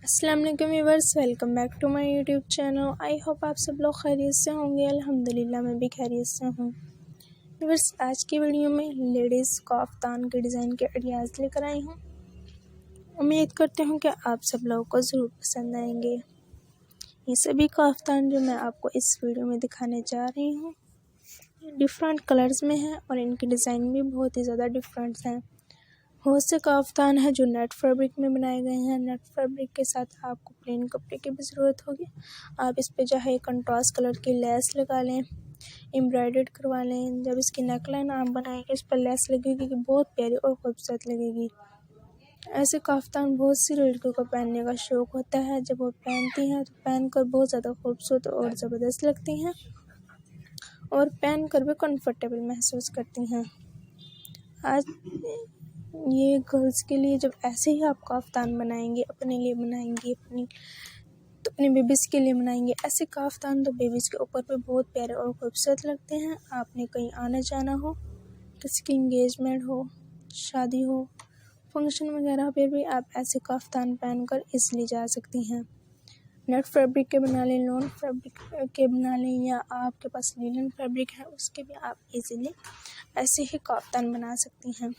अस्सलाम वालेकुम viewers, welcome back to my YouTube channel. I hope आप सब लोग खैरियत से होंगे। अल्हम्दुलिल्लाह मैं भी खैरियत से हूँ। व्यूअर्स, आज की वीडियो में लेडीज़ कफ्तान के डिज़ाइन के आइडियाज़ लेकर आई हूँ। उम्मीद करती हूँ कि आप सब लोगों को ज़रूर पसंद आएंगे। ये सभी कफ्तान जो मैं आपको इस वीडियो में दिखाने जा रही हूँ डिफरेंट कलर्स में हैं और इनके डिज़ाइन भी बहुत ही ज़्यादा डिफरेंट हैं। बहुत से कफ्तान है जो नेट फैब्रिक में बनाए गए हैं। नेट फैब्रिक के साथ आपको प्लेन कपड़े की भी ज़रूरत होगी। आप इस पे चाहे कंट्रास्ट कलर की लेस लगा लें, एम्ब्रॉयडर्ड करवा लें। जब इसकी नेकलाइन आप बनाएंगे इस पर लेस लगेगी कि बहुत प्यारी और खूबसूरत लगेगी। ऐसे कफ्तान बहुत सी लड़कियों को पहनने का शौक़ होता है। जब वो पहनती हैं तो पहन कर बहुत ज़्यादा खूबसूरत और ज़बरदस्त लगती हैं और पहन कर भी कंफर्टेबल महसूस करती हैं। आज ये गर्ल्स के लिए जब ऐसे ही आप कफ्तान बनाएंगे, अपने लिए बनाएंगे, अपने बेबीज़ के लिए बनाएंगे, ऐसे कफ्तान तो बेबीज़ के ऊपर पे बहुत प्यारे और खूबसूरत लगते हैं। आपने कहीं आना जाना हो, किसी की इंगेजमेंट हो, शादी हो, फंक्शन वगैरह पर भी आप ऐसे कफ्तान पहनकर इसलिए जा सकती हैं। नेट फैब्रिक के बना लें, लॉन फैब्रिक के बना लें, या आपके पास लिनन फैब्रिक है उसके भी आप इजीली ऐसे ही कफ्तान बना सकती हैं।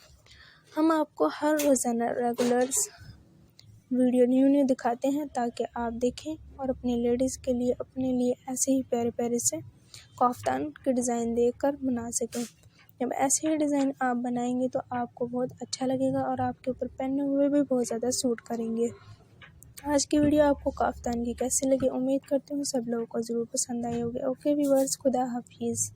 हम आपको हर रोज़ाना रेगुलर्स वीडियो न्यू दिखाते हैं ताकि आप देखें और अपनी लेडीज़ के लिए, अपने लिए ऐसे ही प्यारे प्यारे से कफ्तान के डिज़ाइन देखकर बना सकें। जब ऐसे ही डिज़ाइन आप बनाएंगे तो आपको बहुत अच्छा लगेगा और आपके ऊपर पहने हुए भी बहुत ज़्यादा सूट करेंगे। आज की वीडियो आपको कफ्तान की कैसी लगी? उम्मीद करती हूँ सब लोगों को ज़रूर पसंद आई होगी। ओके व्यूअर्स, खुदा हाफिज़।